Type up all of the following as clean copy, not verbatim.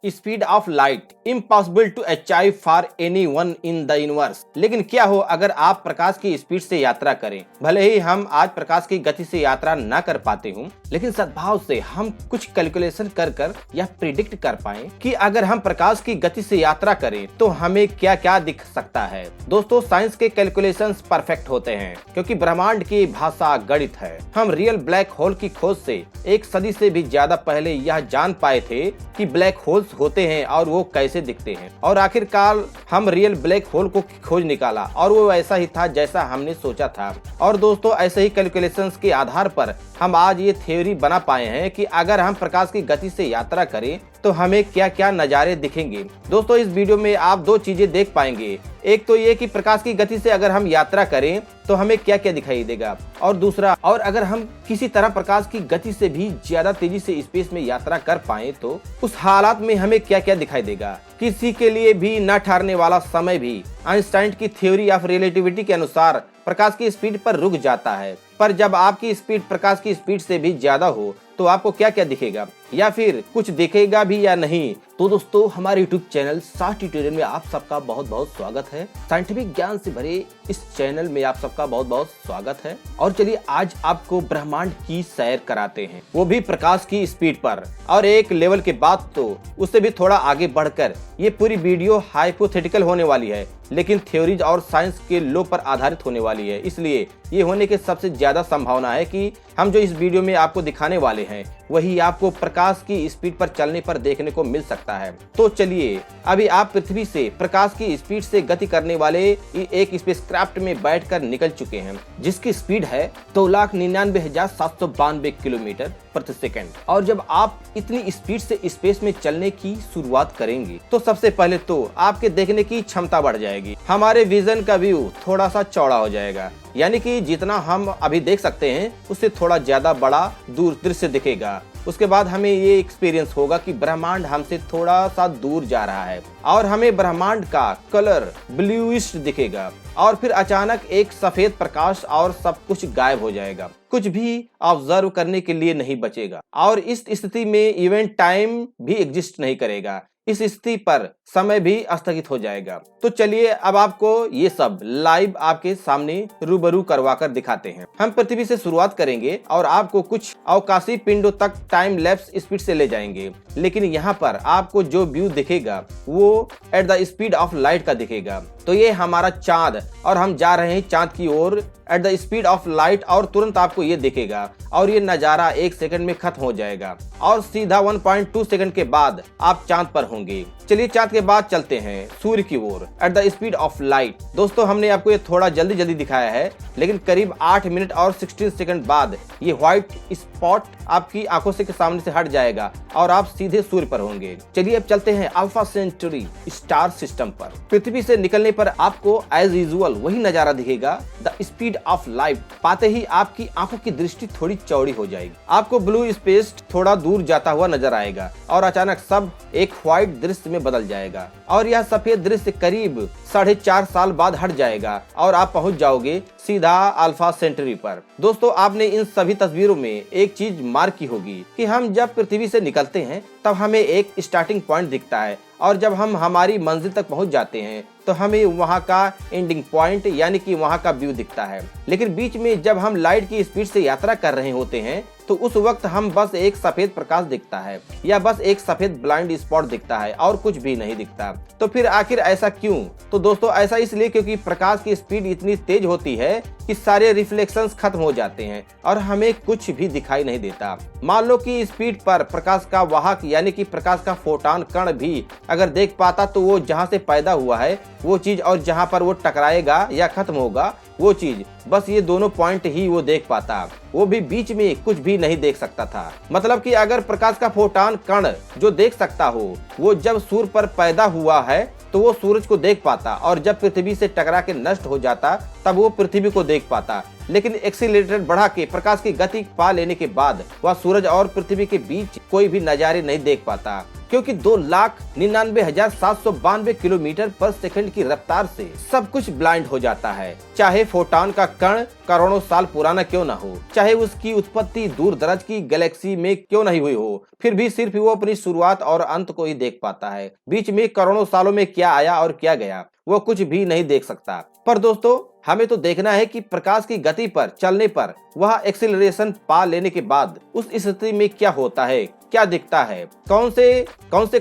Speed of light impossible to achieve for anyone in the universe. लेकिन क्या हो अगर आप प्रकाश की स्पीड से यात्रा करें। भले ही हम आज प्रकाश की गति से यात्रा न कर पाते हूँ, लेकिन सद्भाव से हम कुछ कैलकुलेशन कर यह प्रिडिक्ट कर पाए कि अगर हम प्रकाश की गति से यात्रा करें तो हमें क्या क्या दिख सकता है। दोस्तों, साइंस के कैलकुलेशंस परफेक्ट होते हैं क्योंकि ब्रह्मांड की भाषा गणित है। हम रियल ब्लैक होल की खोज से एक सदी से भी ज्यादा पहले यह जान पाए थे कि ब्लैक होल्स होते हैं और वो कैसे दिखते हैं, और आखिरकार हम रियल ब्लैक होल को खोज निकाला और वो ऐसा ही था जैसा हमने सोचा था। और दोस्तों, ऐसे ही कैलकुलेशंस के आधार पर हम आज ये थ्योरी बना पाए हैं कि अगर हम प्रकाश की गति से यात्रा करें तो हमें क्या क्या नज़ारे दिखेंगे। दोस्तों, इस वीडियो में आप दो चीजें देख पाएंगे। एक तो ये कि प्रकाश की गति से अगर हम यात्रा करें तो हमें क्या क्या दिखाई देगा, और दूसरा, और अगर हम किसी तरह प्रकाश की गति से भी ज्यादा तेजी से स्पेस में यात्रा कर पाए तो उस हालात में हमें क्या क्या दिखाई देगा। किसी के लिए भी न ठहरने वाला समय भी आइंस्टाइन की थ्योरी ऑफ रिलेटिविटी के अनुसार प्रकाश की स्पीड पर रुक जाता है। पर जब आपकी स्पीड प्रकाश की स्पीड से भी ज्यादा हो तो आपको क्या क्या दिखेगा, या फिर कुछ दिखेगा भी या नहीं। तो दोस्तों, हमारे YouTube चैनल साठ ट्यूटोरियल में आप सबका बहुत बहुत स्वागत है। साइंटिफिक ज्ञान से भरे इस चैनल में आप सबका बहुत बहुत स्वागत है। और चलिए आज आपको ब्रह्मांड की सैर कराते हैं, वो भी प्रकाश की स्पीड पर। और एक लेवल के बाद तो उससे भी थोड़ा आगे बढ़कर ये पूरी वीडियो हाइपोथेटिकल होने वाली है, लेकिन थ्योरीज और साइंस के लॉ पर आधारित होने वाली है। इसलिए ये होने की सबसे ज्यादा संभावना है कि हम जो इस वीडियो में आपको दिखाने वाले हैं वही आपको प्रकाश की स्पीड पर चलने पर देखने को मिल सकता है। तो चलिए, अभी आप पृथ्वी से प्रकाश की स्पीड से गति करने वाले एक स्पेसक्राफ्ट में बैठकर निकल चुके हैं, जिसकी स्पीड है 2,99,792 किलोमीटर प्रति सेकंड। और जब आप इतनी स्पीड से स्पेस में चलने की शुरुआत करेंगे तो सबसे पहले तो आपके देखने की क्षमता बढ़ जाएगी। हमारे विजन का व्यू थोड़ा सा चौड़ा हो जाएगा, यानी कि जितना हम अभी देख सकते हैं उससे थोड़ा ज्यादा बड़ा दूर दृश्य दिखेगा। उसके बाद हमें ये एक्सपीरियंस होगा कि ब्रह्मांड हमसे थोड़ा सा दूर जा रहा है और हमें ब्रह्मांड का कलर ब्लूइश दिखेगा। और फिर अचानक एक सफेद प्रकाश और सब कुछ गायब हो जाएगा, कुछ भी ऑब्जर्व करने के लिए नहीं बचेगा। और इस स्थिति में इवेंट टाइम भी एग्जिस्ट नहीं करेगा। इस स्थिति पर समय भी स्थगित हो जाएगा। तो चलिए अब आपको ये सब लाइव आपके सामने रूबरू करवा कर दिखाते हैं। हम पृथ्वी से शुरुआत करेंगे और आपको कुछ अवकाशी पिंडों तक टाइम लैप्स स्पीड से ले जाएंगे। लेकिन यहाँ पर आपको जो व्यू दिखेगा वो eight the speed of light का दिखेगा। तो ये हमारा चांद और हम जा रहे हैं चांद की ओर at the speed of light, और तुरंत आपको ये दिखेगा और ये नजारा 1 सेकंड में खत्म हो जाएगा और सीधा 1.2 सेकंड के बाद आप चांद पर होंगे। चलिए चांद के बाद चलते हैं सूर्य की ओर at the speed of light. दोस्तों, हमने आपको ये थोड़ा जल्दी दिखाया है, लेकिन करीब 8 मिनट और 16 सेकंड बाद ये व्हाइट स्पॉट आपकी आंखों से के सामने से हट जाएगा और आप सीधे सूर्य पर होंगे। चलिए अब चलते हैं अल्फा सेंचुरी स्टार सिस्टम पर। पृथ्वी से निकलने पर आपको एज यूजुअल वही नजारा दिखेगा, द स्पीड ऑफ लाइट। पाते ही आपकी आंखों की दृष्टि थोड़ी चौड़ी हो जाएगी, आपको ब्लू स्पेस थोड़ा दूर जाता हुआ नजर आएगा और अचानक सब एक व्हाइट दृश्य में बदल जाएगा और यह सफेद दृश्य करीब 4.5 साल बाद हट जाएगा और आप पहुंच जाओगे सीधा अल्फा सेंचुरी पर। दोस्तों, आपने इन सभी तस्वीरों में एक चीज मार्क की होगी कि हम जब पृथ्वी से निकलते हैं तब हमें एक स्टार्टिंग पॉइंट दिखता है, और जब हम हमारी मंजिल तक पहुंच जाते हैं तो हमें वहां का एंडिंग पॉइंट यानी कि वहां का व्यू दिखता है। लेकिन बीच में जब हम लाइट की स्पीड से यात्रा कर रहे होते हैं तो उस वक्त हम बस एक सफेद प्रकाश दिखता है या बस एक सफेद ब्लाइंड स्पॉट दिखता है और कुछ भी नहीं दिखता। तो फिर आखिर ऐसा क्यों? तो दोस्तों, ऐसा इसलिए क्योंकि प्रकाश की स्पीड इतनी तेज होती है कि सारे रिफ्लेक्शंस खत्म हो जाते हैं और हमें कुछ भी दिखाई नहीं देता। मान लो कि स्पीड पर प्रकाश का वाहक यानी कि प्रकाश का फोटॉन कण भी अगर देख पाता तो वो जहाँ से पैदा हुआ है वो चीज और जहाँ पर वो टकराएगा या खत्म होगा वो चीज, बस ये दोनों पॉइंट ही वो देख पाता, वो भी बीच में कुछ भी नहीं देख सकता था। मतलब कि अगर प्रकाश का फोटॉन कण जो देख सकता हो वो जब सूर्य पर पैदा हुआ है तो वो सूरज को देख पाता, और जब पृथ्वी से टकरा के नष्ट हो जाता तब वो पृथ्वी को देख पाता। लेकिन एक्सीलरेटर बढ़ा के प्रकाश की गति पा लेने के बाद वह सूरज और पृथ्वी के बीच कोई भी नजारे नहीं देख पाता। क्योंकि 2,99,792 किलोमीटर पर सेकंड की रफ्तार से सब कुछ ब्लाइंड हो जाता है। चाहे फोटॉन का कण करोड़ों साल पुराना क्यों न हो, चाहे उसकी उत्पत्ति दूर दराज की गैलेक्सी में क्यों नहीं हुई हो, फिर भी सिर्फ वो अपनी शुरुआत और अंत को ही देख पाता है। बीच में करोड़ों सालों में क्या आया और क्या गया वो कुछ भी नहीं देख सकता। पर दोस्तों, हमें तो देखना है कि प्रकाश की गति पर चलने पर वह एक्सीलरेशन पा लेने के बाद उस स्थिति में क्या होता है, क्या दिखता है, कौन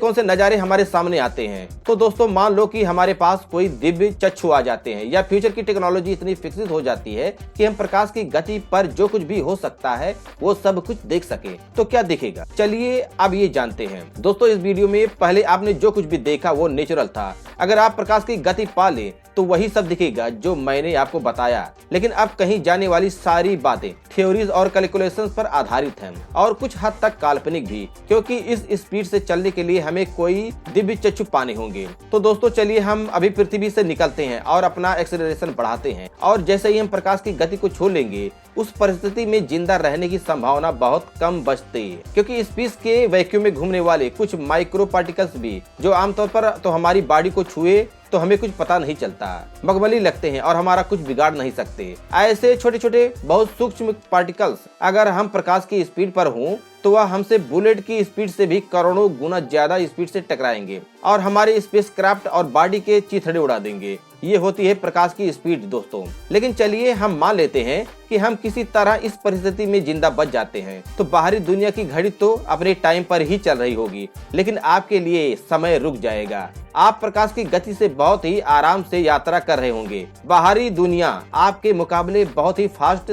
से नजारे हमारे सामने आते हैं। तो दोस्तों, मान लो कि हमारे पास कोई दिव्य चक्षु आ जाते हैं या फ्यूचर की टेक्नोलॉजी इतनी विकसित हो जाती है कि हम प्रकाश की गति पर जो कुछ भी हो सकता है वो सब कुछ देख सके, तो क्या दिखेगा, चलिए अब ये जानते हैं। दोस्तों, इस वीडियो में पहले आपने जो कुछ भी देखा वो नेचुरल था। अगर आप प्रकाश की गति पा ले तो वही सब दिखेगा जो मैंने आपको बताया। लेकिन अब कहीं जाने वाली सारी बातें थ्योरीज और कैलकुलेशंस पर आधारित हैं और कुछ हद तक काल्पनिक भी, क्योंकि इस स्पीड से चलने के लिए हमें कोई दिव्य चक्षु पाने होंगे। तो दोस्तों, चलिए हम अभी पृथ्वी से निकलते हैं और अपना एक्सेलरेशन बढ़ाते हैं, और जैसे ही हम प्रकाश की गति को छू लेंगे उस परिस्थिति में जिंदा रहने की संभावना बहुत कम बचती है, क्योंकि स्पेस के वैक्यूम में घूमने वाले कुछ माइक्रो पार्टिकल्स भी, जो आमतौर पर तो हमारी बॉडी को छुए तो हमें कुछ पता नहीं चलता, मखमली लगते हैं और हमारा कुछ बिगाड़ नहीं सकते। ऐसे छोटे छोटे बहुत सूक्ष्म पार्टिकल्स अगर हम प्रकाश की स्पीड पर हों तो वह हमसे बुलेट की स्पीड से भी करोड़ों गुना ज्यादा स्पीड से टकराएंगे और हमारे स्पेसक्राफ्ट और बॉडी के चिथड़े उड़ा देंगे। ये होती है प्रकाश की स्पीड दोस्तों। लेकिन चलिए हम मान लेते हैं कि हम किसी तरह इस परिस्थिति में जिंदा बच जाते हैं, तो बाहरी दुनिया की घड़ी तो अपने टाइम पर ही चल रही होगी, लेकिन आपके लिए समय रुक जाएगा। आप प्रकाश की गति से बहुत ही आराम से यात्रा कर रहे होंगे। बाहरी दुनिया आपके मुकाबले बहुत ही फास्ट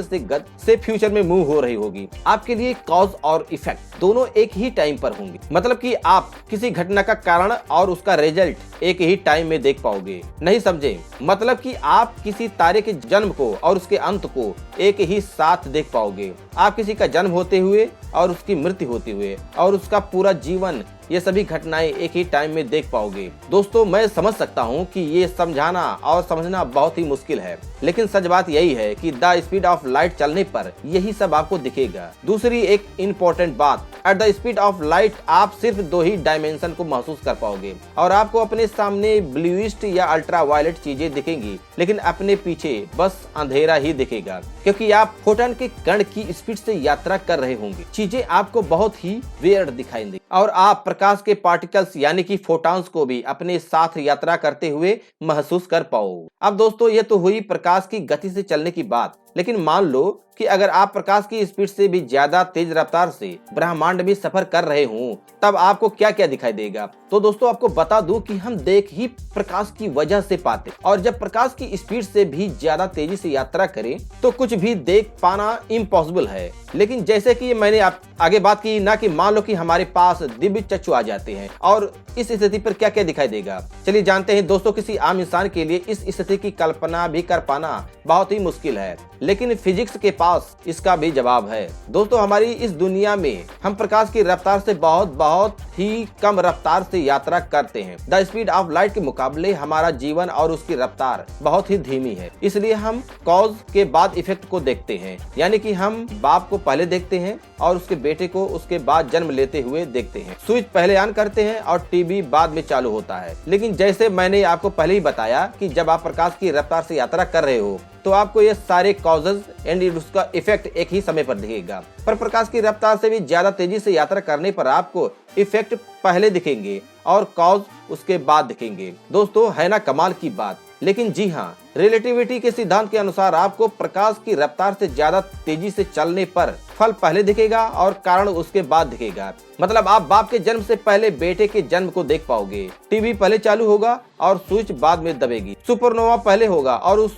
से फ्यूचर में मूव हो रही होगी। आपके लिए कॉज और इफेक्ट दोनों एक ही टाइम पर होंगे, मतलब कि आप किसी घटना का कारण और उसका रिजल्ट एक ही टाइम में देख पाओगे। नहीं समझे? मतलब कि आप किसी तारे के जन्म को और उसके अंत को एक ही साथ देख पाओगे। आप किसी का जन्म होते हुए और उसकी मृत्यु होते हुए और उसका पूरा जीवन, ये सभी घटनाएं एक ही टाइम में देख पाओगे। दोस्तों, मैं समझ सकता हूँ कि ये समझाना और समझना बहुत ही मुश्किल है, लेकिन सच बात यही है कि द स्पीड ऑफ लाइट चलने पर यही सब आपको दिखेगा। दूसरी एक इम्पोर्टेंट बात, eight the speed of light आप सिर्फ 2 ही डायमेंशन को महसूस कर पाओगे और आपको अपने सामने ब्लूइस्ट या अल्ट्रा वायलेट चीजें दिखेंगी, लेकिन अपने पीछे बस अंधेरा ही दिखेगा, क्योंकि आप फोटॉन के कण की स्पीड से यात्रा कर रहे होंगे। चीजें आपको बहुत ही वियर्ड दिखाई देंगी और आप प्रकाश के पार्टिकल्स यानी कि फोटॉन्स को भी अपने साथ यात्रा करते हुए महसूस कर पाओ। अब दोस्तों, ये तो हुई प्रकाश की गति से चलने की बात, लेकिन मान लो कि अगर आप प्रकाश की स्पीड से भी ज्यादा तेज रफ्तार से ब्रह्मांड में सफर कर रहे हों, तब आपको क्या क्या दिखाई देगा। तो दोस्तों, आपको बता दूं कि हम देख ही प्रकाश की वजह से पाते, और जब प्रकाश की स्पीड से भी ज्यादा तेजी से यात्रा करें तो कुछ भी देख पाना इम्पॉसिबल है। लेकिन जैसे कि मैंने आगे बात की ना, कि मान लो कि हमारे पास दिव्य चक्षु आ जाते हैं और इस स्थिति पर क्या क्या दिखाई देगा। चलिए जानते हैं दोस्तों। किसी आम इंसान के लिए इस स्थिति की कल्पना भी कर पाना बहुत ही मुश्किल है, लेकिन फिजिक्स के पास इसका भी जवाब है। दोस्तों, हमारी इस दुनिया में हम प्रकाश की रफ्तार से बहुत ही कम रफ्तार से यात्रा करते हैं। द स्पीड ऑफ लाइट के मुकाबले हमारा जीवन और उसकी रफ्तार बहुत ही धीमी है, इसलिए हम कॉज के बाद इफेक्ट को देखते हैं, यानी कि हम बाप को पहले देखते हैं और उसके बेटे को उसके बाद जन्म लेते हुए देखते हैं। स्विच पहले ऑन करते हैं और टीवी बाद में चालू होता है। लेकिन जैसे मैंने आपको पहले ही बताया कि जब आप प्रकाश की रफ्तार से यात्रा कर रहे हो तो आपको ये सारे कॉजेज एंड उसका इफेक्ट एक ही समय पर दिखेगा। पर प्रकाश की रफ्तार से भी ज्यादा तेजी से यात्रा करने पर आपको इफेक्ट पहले दिखेंगे और कॉज उसके बाद दिखेंगे। दोस्तों, है ना कमाल की बात। लेकिन जी हाँ, रिलेटिविटी के सिद्धांत के अनुसार आपको प्रकाश की रफ्तार से ज्यादा तेजी से चलने पर फल पहले दिखेगा और कारण उसके बाद दिखेगा। मतलब आप बाप के जन्म से पहले बेटे के जन्म को देख पाओगे। टीवी पहले चालू होगा और स्विच बाद में दबेगी। सुपरनोवा पहले होगा और उस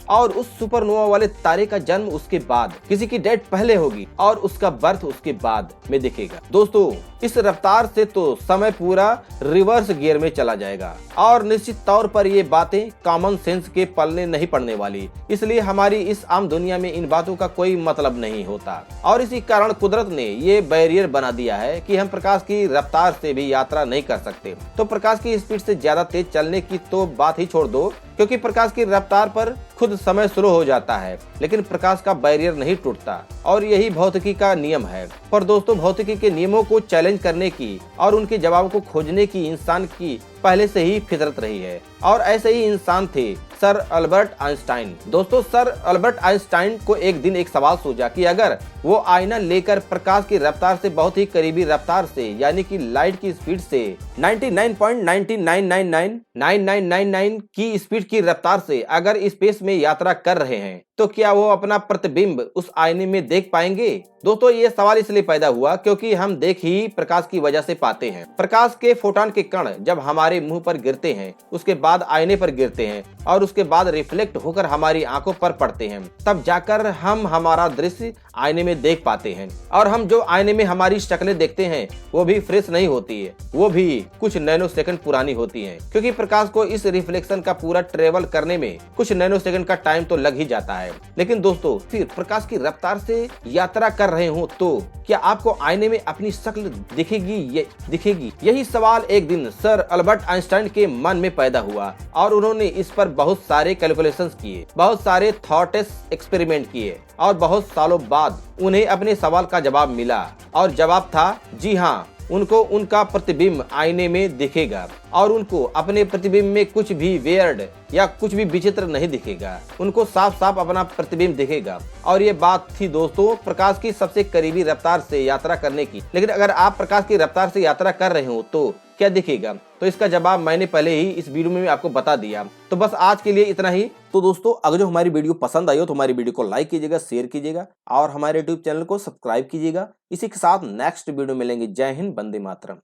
सुपरनोवा वाले तारे का जन्म उसके बाद। किसी की डेथ पहले होगी और उसका बर्थ उसके बाद में दिखेगा। दोस्तों, इस रफ्तार से तो समय पूरा रिवर्स गियर में चला जाएगा और निश्चित तौर पर ये बातें कॉमन सेंस के पलने नहीं पड़ने वाली। इसलिए हमारी इस आम दुनिया में इन बातों का कोई मतलब नहीं होता और इसी कारण कुदरत ने ये बैरियर बना दिया है कि हम प्रकाश की रफ्तार से भी यात्रा नहीं कर सकते। तो प्रकाश की स्पीड से ज्यादा तेज चलने की तो बात ही छोड़ दो, क्योंकि प्रकाश की रफ्तार पर खुद समय स्लो हो जाता है, लेकिन प्रकाश का बैरियर नहीं टूटता और यही भौतिकी का नियम है। पर दोस्तों, भौतिकी के नियमों को चैलेंज करने की और उनके जवाब को खोजने की इंसान की पहले से ही फितरत रही है और ऐसे ही इंसान थे सर अल्बर्ट आइंस्टाइन। दोस्तों, सर अल्बर्ट आइंस्टाइन को एक दिन एक सवाल सूझा कि अगर वो आईना लेकर प्रकाश की रफ्तार से बहुत ही करीबी रफ्तार से यानी कि लाइट की स्पीड से 99.99999999 की स्पीड की रफ्तार से अगर स्पेस में यात्रा कर रहे हैं तो क्या वो अपना प्रतिबिंब उस आईने में देख पाएंगे। दोस्तों, ये सवाल इसलिए पैदा हुआ क्योंकि हम देख ही प्रकाश की वजह से पाते हैं। प्रकाश के फोटॉन के कण जब हमारे मुंह पर गिरते हैं, उसके बाद आईने पर गिरते हैं और उसके बाद रिफ्लेक्ट होकर हमारी आंखों पर पड़ते हैं, तब जाकर हम हमारा दृश्य आईने में देख पाते हैं। और हम जो आईने में हमारी शक्लें देखते हैं वो भी फ्रेश नहीं होती है, वो भी कुछ नैनो सेकंड पुरानी होती है, क्योंकि प्रकाश को इस रिफ्लेक्शन का पूरा ट्रेवल करने में कुछ नैनो सेकंड का टाइम तो लग ही जाता है। लेकिन दोस्तों, फिर प्रकाश की रफ्तार से यात्रा कर रहे हो तो क्या आपको आईने में अपनी शक्ल दिखेगी? यही सवाल एक दिन सर अल्बर्ट आइंस्टाइन के मन में पैदा हुआ और उन्होंने इस पर बहुत सारे कैलकुलेशंस किए, बहुत सारे थॉट एक्सपेरिमेंट किए और बहुत सालों बाद उन्हें अपने सवाल का जवाब मिला। और जवाब था जी हाँ, उनको उनका प्रतिबिंब आईने में दिखेगा और उनको अपने प्रतिबिंब में कुछ भी वियर्ड या कुछ भी विचित्र नहीं दिखेगा, उनको साफ साफ अपना प्रतिबिंब दिखेगा। और ये बात थी दोस्तों प्रकाश की सबसे करीबी रफ्तार से यात्रा करने की। लेकिन अगर आप प्रकाश की रफ्तार से यात्रा कर रहे हो तो क्या दिखेगा? तो इसका जवाब मैंने पहले ही इस वीडियो में आपको बता दिया। तो बस आज के लिए इतना ही। तो दोस्तों, अगर जो हमारी वीडियो पसंद आई हो तो हमारी वीडियो को लाइक कीजिएगा, शेयर कीजिएगा और हमारे यूट्यूब चैनल को सब्सक्राइब कीजिएगा। इसी के साथ नेक्स्ट वीडियो मिलेंगे। जय हिंद, वंदे मातरम।